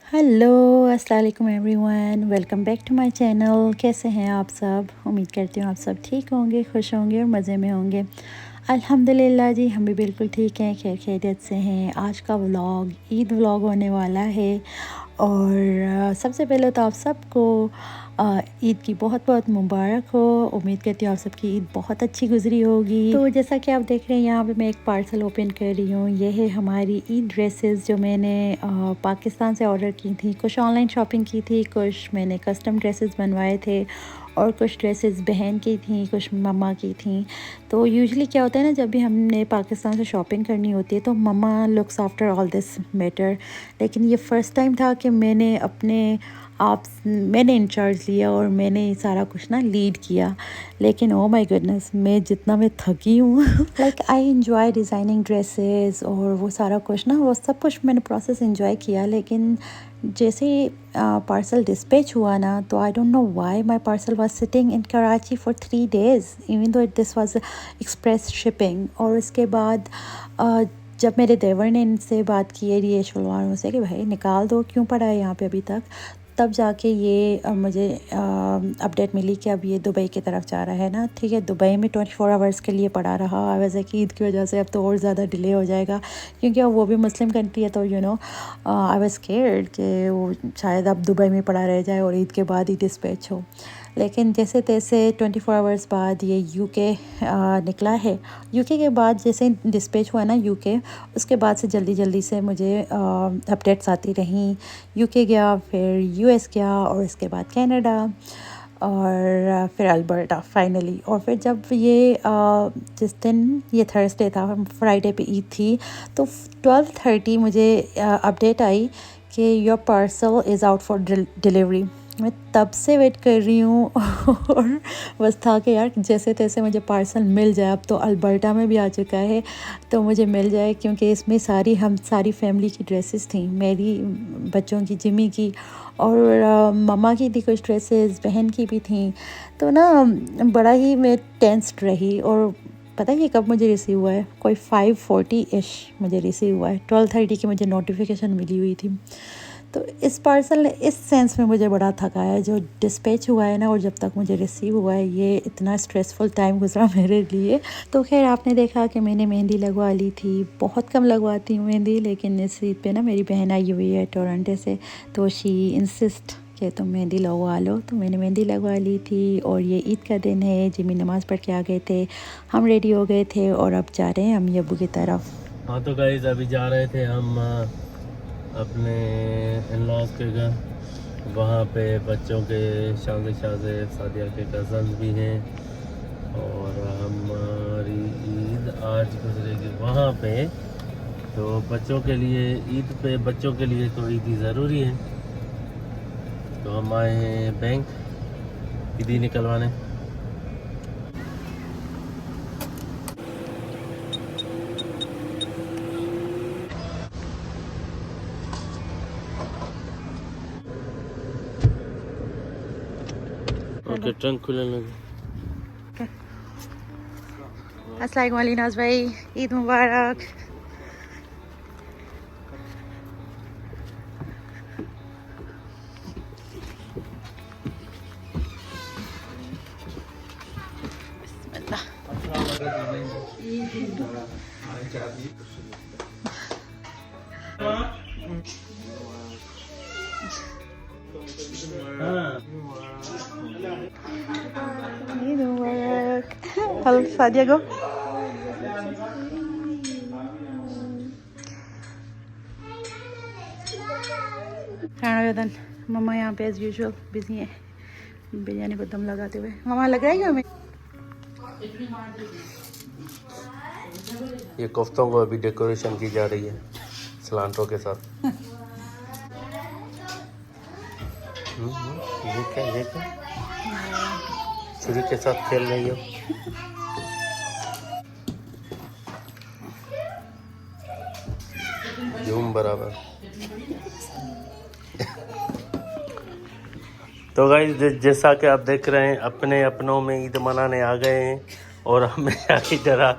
Hello अस्सलाम वालेकुम everyone, welcome back to my channel. कैसे हैं आप सब? उम्मीद करती हूँ आप सब ठीक होंगे, खुश होंगे और मज़े में होंगे। अल्हम्दुलिल्लाह जी, हम भी बिल्कुल ठीक हैं, खैर खैरियत से हैं। आज का व्लॉग ईद व्लॉग होने वाला है और सबसे पहले तो आप सबको ईद की बहुत बहुत मुबारक हो। उम्मीद करती हूँ आप सबकी ईद बहुत अच्छी गुजरी होगी। तो जैसा कि आप देख रहे हैं, यहाँ पे मैं एक पार्सल ओपन कर रही हूँ। ये है हमारी ईद ड्रेसेस जो मैंने पाकिस्तान से ऑर्डर की थी। कुछ ऑनलाइन शॉपिंग की थी, कुछ मैंने कस्टम ड्रेसेस बनवाए थे और कुछ ड्रेसेस बहन की थी, कुछ मम्मा की थी। तो यूजुअली क्या होता है ना, जब भी हमने पाकिस्तान से शॉपिंग करनी होती है तो mama looks after all this matter. लेकिन ये फ़र्स्ट टाइम था कि मैंने इंचार्ज लिया और मैंने सारा कुछ ना लीड किया। लेकिन ओ माय गुडनेस, मैं थकी हूँ। Like I enjoy designing dresses और वो सारा कुछ ना, वो सब कुछ मैंने प्रोसेस एंजॉय किया। लेकिन जैसे पार्सल डिस्पैच हुआ ना, तो I don't know why my parcel was sitting in Karachi for 3 days even though this was express shipping. और उसके बाद जब मेरे देवर ने इनसे बात की है ये शलवारों से कि भाई निकाल दो, क्यों पड़ा है यहाँ पे अभी तक, तब जाके ये मुझे अपडेट मिली कि अब ये दुबई की तरफ जा रहा है ना। ठीक है, दुबई में 24 आवर्स के लिए पड़ा रहा। वैसे कि ईद की वजह से अब तो और ज़्यादा डिले हो जाएगा, क्योंकि अब वो भी मुस्लिम कंट्री है। तो आई वाज स्केयर्ड कि वो शायद अब दुबई में पड़ा रह जाए और ईद के बाद ही डिस्पैच हो। लेकिन जैसे तैसे 24 आवर्स बाद ये यूके निकला है। यूके के बाद जैसे डिस्पैच हुआ ना यूके, उसके बाद से जल्दी जल्दी से मुझे अपडेट्स आती रहीं। यूके गया, फिर यूएस गया और इसके बाद कनाडा और फिर अल्बर्टा फाइनली। और फिर जब ये जिस दिन ये थर्सडे था, फ्राइडे पे ईद थी, तो 12:30 मुझे अपडेट आई कि your parcel is out for delivery. मैं तब से वेट कर रही हूँ और बस था कि यार जैसे तैसे मुझे पार्सल मिल जाए। अब तो अल्बर्टा में भी आ चुका है, तो मुझे मिल जाए, क्योंकि इसमें हम सारी फैमिली की ड्रेसेस थी, मेरी, बच्चों की, जिमी की और मम्मा की थी कुछ ड्रेसेस, बहन की भी थी। तो ना बड़ा ही मैं टेंस्ड रही। और पता है ये कब मुझे रिसीव हुआ है? कोई 5:40 इश मुझे रिसीव हुआ है। 12:30 की मुझे नोटिफिकेशन मिली हुई थी। तो इस पार्सल ने इस सेंस में मुझे बड़ा थकाया है, जो डिस्पैच हुआ है ना और जब तक मुझे रिसीव हुआ है, ये इतना स्ट्रेसफुल टाइम गुजरा मेरे लिए। तो खैर आपने देखा कि मैंने मेहंदी लगवा ली थी। बहुत कम लगवाती हूँ मेहंदी, लेकिन इस ईद पे ना मेरी बहन आई हुई है टोरंटो से, तो शी इंसिस्ट कि तुम मेहंदी लगवा लो। तो मैंने मेहंदी लगवा ली थी। और ये ईद का दिन है, जिमी नमाज़ पढ़ के आ गए थे, हम रेडी हो गए थे और अब जा रहे हैं अम्मी अब्बू की तरफ। हाँ तो गाइस अभी जा रहे थे हम अपने इन-लॉज के घर। वहाँ पे बच्चों के सादिया के कज़न्स भी हैं और हमारी ईद आज गुजरेगी वहाँ पे। तो बच्चों के लिए ईद पे, बच्चों के लिए तो ईद ही ज़रूरी है। तो हम आए हैं बैंक ईदी निकलवाने। ओके, ट्रंक खुलने लगे। अस्सलाम वालेकुम नाज भाई, ईद मुबारक। ईद मुबारक। हेलो सादिया गो। खाना वेदन मम्मा यहाँ पे एज यूजुअल बिजी है बिरयानी को दम लगाते हुए। मम्मा लग रहा है हमें। ये कोफ्तों को अभी डेकोरेशन की जा रही है सलांटों के साथ। ये क्या छुरी के साथ खेल रही हो? झूम बराबर। तो गाइस जैसा कि आप देख रहे हैं, अपने अपनों में ईद मनाने आ गए हैं और हमें की तरह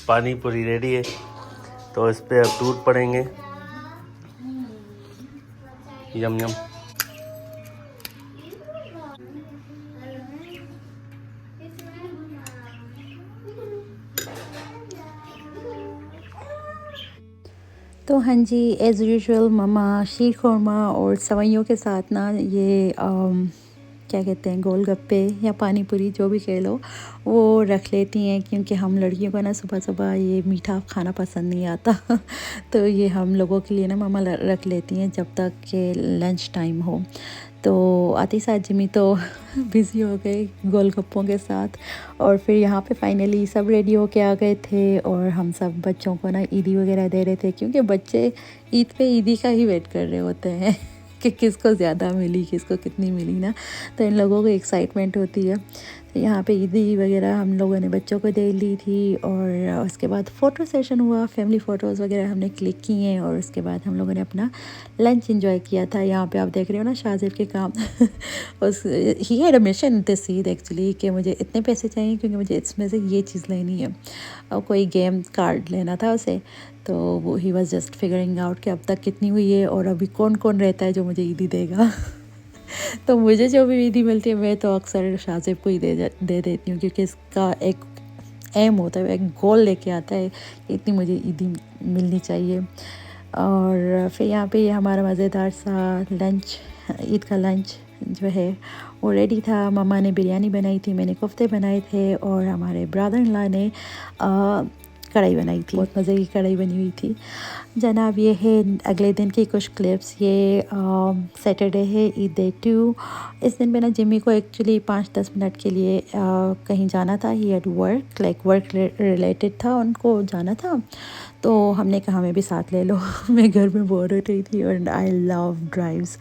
पानी पूरी रेडी है। तो इस पे अब टूट पड़ेंगे। यम यम। तो हाँ जी, एज़ यूजुअल मम्मा शीर खुरमा और सवैयों के साथ ना ये क्या कहते हैं, गोलगप्पे या पानी पूरी जो भी कह लो, वो रख लेती हैं, क्योंकि हम लड़कियों को ना सुबह सुबह ये मीठा खाना पसंद नहीं आता। तो ये हम लोगों के लिए ना मम्मा रख लेती हैं जब तक के लंच टाइम हो। तो आते साथ जिमी तो बिज़ी हो गए गोलगप्पों के साथ, और फिर यहाँ पे फाइनली सब रेडी होके आ गए थे, और हम सब बच्चों को ना ईदी वगैरह दे रहे थे, क्योंकि बच्चे ईद पे ईदी का ही वेट कर रहे होते हैं कि किसको ज़्यादा मिली, किसको कितनी मिली ना। तो इन लोगों को एक्साइटमेंट होती है। तो यहाँ पे ईदी वगैरह हम लोगों ने बच्चों को दे ली थी, और उसके बाद फ़ोटो सेशन हुआ, फैमिली फ़ोटोज़ वगैरह हमने क्लिक किए, और उसके बाद हम लोगों ने अपना लंच एंजॉय किया था। यहाँ पे आप देख रहे हो ना शाहज़ेब के काम। He had a mission this Eid actually, कि मुझे इतने पैसे चाहिए क्योंकि मुझे इसमें से ये चीज़ लेनी है, और कोई गेम कार्ड लेना था उसे। तो वो he was just figuring out कि अब तक कितनी हुई है, और अभी कौन कौन रहता है जो मुझे ईदी देगा। तो मुझे जो भी ईदी मिलती है मैं तो अक्सर शाहज़ेब को ही दे देती हूँ, क्योंकि इसका एक एम होता है, एक गोल लेके आता है, इतनी मुझे ईदी मिलनी चाहिए। और फिर यहाँ पे हमारा मज़ेदार सा लंच, ईद का लंच जो है वो रेडी था। मम्मा ने बिरयानी बनाई थी, मैंने कोफ्ते बनाए थे, और हमारे ब्रदर इन लॉ ने कढ़ाई बनाई थी, बहुत मज़े की कढ़ाई बनी हुई थी जनाब। ये है अगले दिन की कुछ क्लिप्स। ये सैटरडे है, ईद डे 2। इस दिन पे ना जिमी को एक्चुअली 5-10 मिनट के लिए कहीं जाना था। He had work, like work related था, उनको जाना था। तो हमने कहा हमें भी साथ ले लो। मैं घर में बोर हो रही थी, और आई लव ड्राइव्स,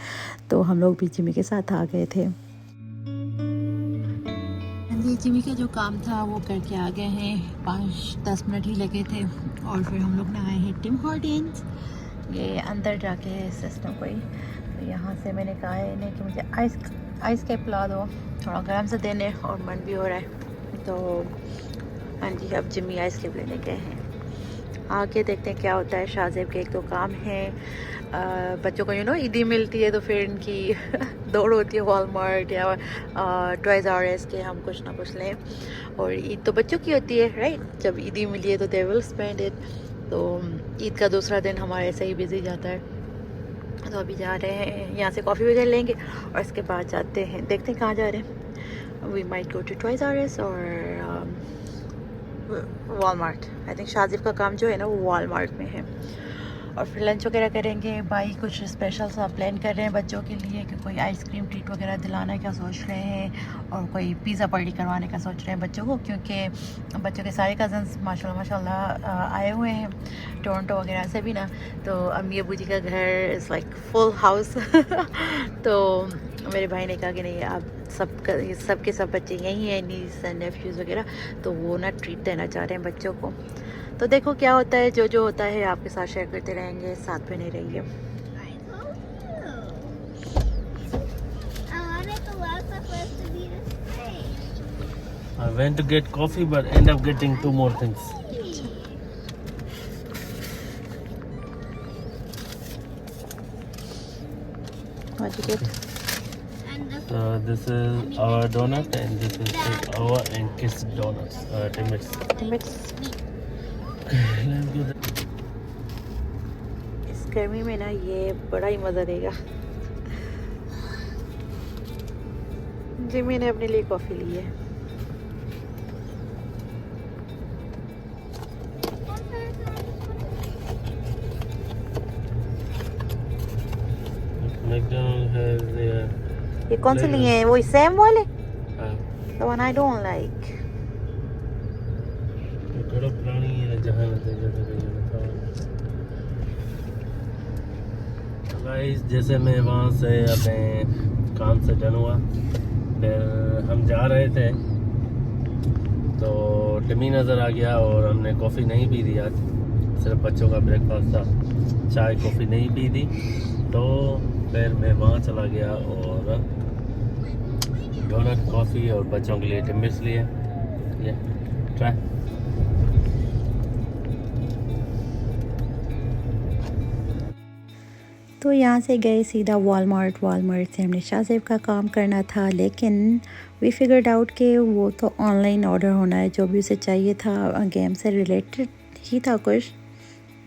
तो हम लोग भी जिमी के साथ आ गए थे। ये जिमी का जो काम था वो करके आ गए हैं, 5-10 मिनट ही लगे थे, और फिर हम लोग ना आए हैं टिम हॉर्टन्स। ये अंदर जाके है सिस्टम कोई। तो यहाँ से मैंने कहा है इन्हें कि मुझे आइस कैप ला दो, थोड़ा गर्म से देने, और मन भी हो रहा है। तो हाँ जी, अब जिमी आइस कैप लेने गए हैं। आगे देखते हैं क्या होता है। शाहज़ेब के 1-2 काम हैं। बच्चों को ईदी मिलती है तो फिर इनकी दौड़ होती है वॉलमार्ट या टॉयज़ आर अस के हम कुछ ना कुछ लें। और ईद तो बच्चों की होती है, राइट। जब ईदी मिली है तो दे विल स्पेंड इट। तो ईद का दूसरा दिन हमारे ऐसे ही बिजी जाता है। तो अभी जा रहे हैं, यहाँ से कॉफ़ी वगैरह लेंगे, और इसके बाद जाते हैं, देखते हैं कहाँ जा रहे हैं। We might go to Toys R Us और वॉलमार्ट। आई थिंक शाहज़ेब का काम जो है ना वो वॉलमार्ट में है। और फिर लंच वगैरह करेंगे। भाई कुछ स्पेशल सा प्लान कर रहे हैं बच्चों के लिए, कि कोई आइसक्रीम ट्रीट वगैरह दिलाने का सोच रहे हैं, और कोई पिज़्ज़ा पार्टी करवाने का सोच रहे हैं बच्चों को, क्योंकि बच्चों के सारे कज़न्स माशाल्लाह आए हुए हैं टोरंटो वगैरह से भी ना। तो अम्मी अबू जी का घर इज़ लाइक फुल हाउस। तो मेरे भाई ने कहा कि नहीं, आप सब के सब बच्चे यहीं हैं, नीस एंड नेफ्यूज़ वगैरह, तो वो ना ट्रीट देना चाह रहे हैं बच्चों को। तो देखो क्या होता है, जो होता है आपके साथ शेयर करते रहेंगे, साथ में नहीं रहिए। I went to get coffee but end up getting 2 more things. What you get? So this is our donut and this is our and kids donuts. Timbits. Let's go there. इस गर्मी में ना ये बड़ा ही मज़ा देगा। जी मैंने अपने लिए कॉफ़ी ली है। McDonald's has their ये कौन से लिए हैं? वो सेम वाले? The one I don't like. थोड़ा पुरानी है जहाँ गाइस, जैसे मैं वहाँ से अपने काम से डन हुआ, फिर हम जा रहे थे तो टिमी नज़र आ गया, और हमने कॉफ़ी नहीं पी दी आज, सिर्फ बच्चों का ब्रेकफास्ट था, चाय कॉफ़ी नहीं पी दी। तो फिर मैं वहाँ चला गया और डोनट, कॉफ़ी और बच्चों के लिए टिम्बिट्स लिए। ये ट्राई। तो यहाँ से गए सीधा वॉलमार्ट से हमने शाहज़ेब का काम करना था, लेकिन वी फिगर्ड आउट कि वो तो ऑनलाइन ऑर्डर होना है। जो भी उसे चाहिए था गेम से रिलेटेड ही था कुछ,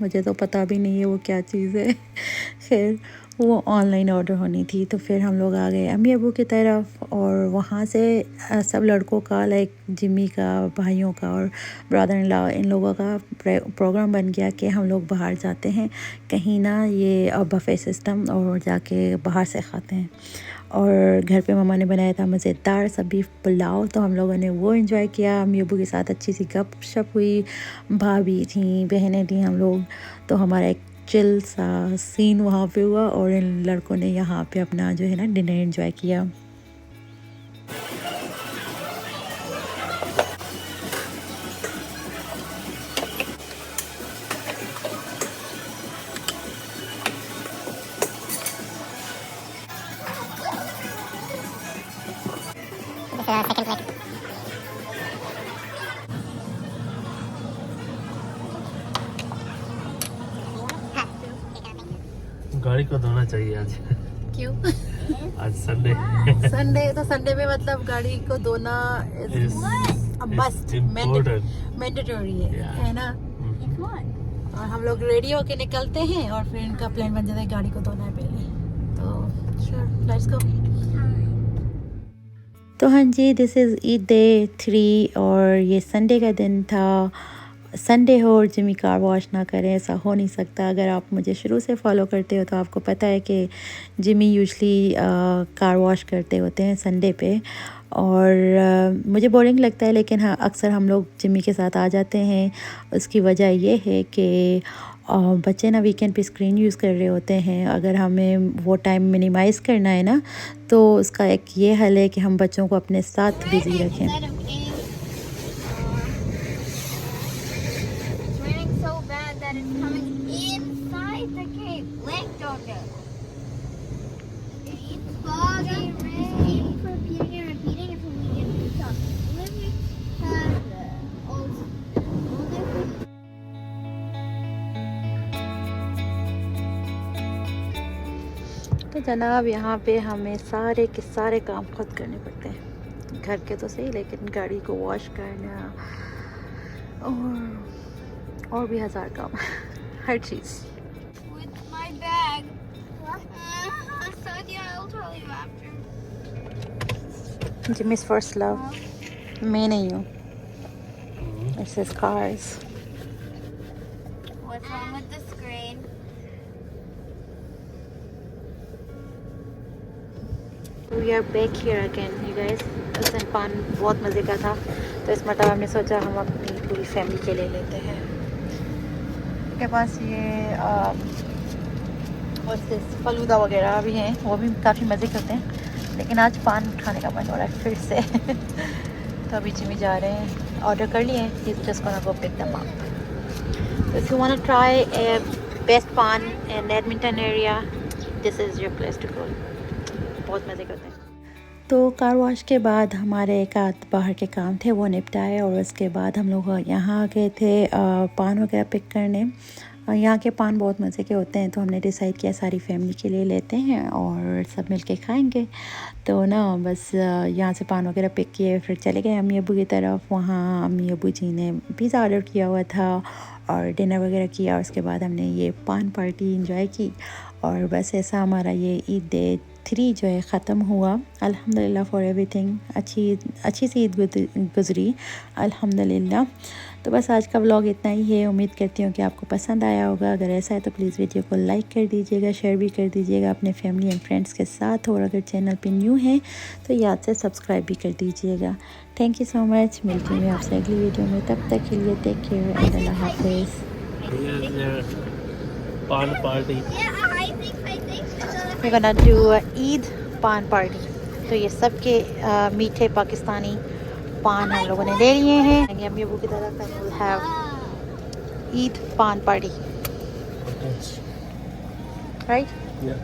मुझे तो पता भी नहीं है वो क्या चीज़ है। खैर वो ऑनलाइन ऑर्डर होनी थी। तो फिर हम लोग आ गए अम्मी अबू की तरफ, और वहाँ से सब लड़कों का लाइक जिम्मी का, भाइयों का और ब्रदर इन लॉ, इन लोगों का प्रोग्राम बन गया कि हम लोग बाहर जाते हैं कहीं ना, ये बफ़े सिस्टम, और जाके बाहर से खाते हैं। और घर पे मम्मा ने बनाया था मज़ेदार सा बीफ पुलाव, तो हम लोगों ने वो एंजॉय किया। अम्मी अबू के साथ अच्छी सी गपशप हुई, भाभी थी, बहनें थी, हम लोग। तो हमारा एक चिल सा सीन वहाँ पे हुआ, और इन लड़कों ने यहाँ पे अपना जो है ना डिनर एंजॉय किया। गाड़ी को धोना चाहिए आज। क्यों? आज संडे। संडे में मतलब गाड़ी को धोना मस्ट मैंडेटरी है ना। और हम लोग रेडी होके निकलते हैं, और फिर इनका प्लान बन जाता है गाड़ी को धोना है पहले। तो श्योर, लेट्स गो। तो हाँ जी, दिस इज़ ईद डे 3, और ये संडे का दिन था। संडे हो और जिमी कार वॉश ना करें, ऐसा हो नहीं सकता। अगर आप मुझे शुरू से फॉलो करते हो तो आपको पता है कि जिमी यूजली कार वॉश करते होते हैं संडे पे, और मुझे बोरिंग लगता है, लेकिन हाँ अक्सर हम लोग जिमी के साथ आ जाते हैं। उसकी वजह ये है कि बच्चे ना वीकेंड पे स्क्रीन यूज़ कर रहे होते हैं। अगर हमें वो टाइम मिनिमाइज़ करना है ना, तो उसका एक ये हल है कि हम बच्चों को अपने साथ बिज़ी रखें। तो जनाब यहाँ पे हमें सारे के सारे काम खुद करने पड़ते हैं, घर के तो सही, लेकिन गाड़ी को वॉश करना और भी हज़ार काम। हर चीज़। जिमी's first love, मैं नहीं हूँ, it's his cars. What's wrong with the screen? We are back here again, you guys. उस दिन पान बहुत मज़े का था, तो इस मरतबा हमने सोचा हम अपनी पूरी फैमिली के लिए लेते हैं। के पास ये फलूदा वगैरह भी हैं, वो भी काफ़ी मज़े करते हैं, लेकिन आज पान खाने का मन हो रहा है फिर से। तो अभी जिमी जा रहे हैं, ऑर्डर कर लिए, he's just gonna go pick them up. So if you want to try a best pan in Edmonton area, this is your place to go. बहुत मज़े करते हैं। तो कार वॉश के बाद हमारे एक आध बाहर के काम थे, वो निपटाए, और उसके बाद हम लोग यहाँ आ गए थे पान वगैरह पिक करने। यहाँ के पान बहुत मज़े के होते हैं, तो हमने डिसाइड किया सारी फैमिली के लिए लेते हैं और सब मिलके खाएंगे। तो ना बस यहाँ से पान वगैरह पिक किए, फिर चले गए अम्मी अबू की तरफ। वहाँ अम्मी अबू जी ने पिज़्ज़ा ऑर्डर किया हुआ था और डिनर वगैरह किया। उसके बाद हमने ये पान पार्टी इंजॉय की, और बस ऐसा हमारा ये ईद डे 3 जो है ख़त्म हुआ। अल्हम्दुलिल्लाह फॉर एवरीथिंग। अच्छी सी ईद गुज़री अल्हम्दुलिल्लाह। तो बस आज का व्लॉग इतना ही है। उम्मीद करती हूँ कि आपको पसंद आया होगा। अगर ऐसा है तो प्लीज़ वीडियो को लाइक कर दीजिएगा, शेयर भी कर दीजिएगा अपने फैमिली एंड फ्रेंड्स के साथ, और अगर चैनल पे न्यू है तो याद से सब्सक्राइब भी कर दीजिएगा। Thank you so much. मिलती हूँ आपसे अगली वीडियो में, तब तक के लिए टेक केयर एंड अल्लाह हाफिज़। पान party. We're gonna do Eid पान पार्टी। तो ये सब के मीठे पाकिस्तानी पान हम लोगों ने ले लिए हैं। अम्मी अबू की तरफ we'll have ईद पान पार्टी, right? Yeah.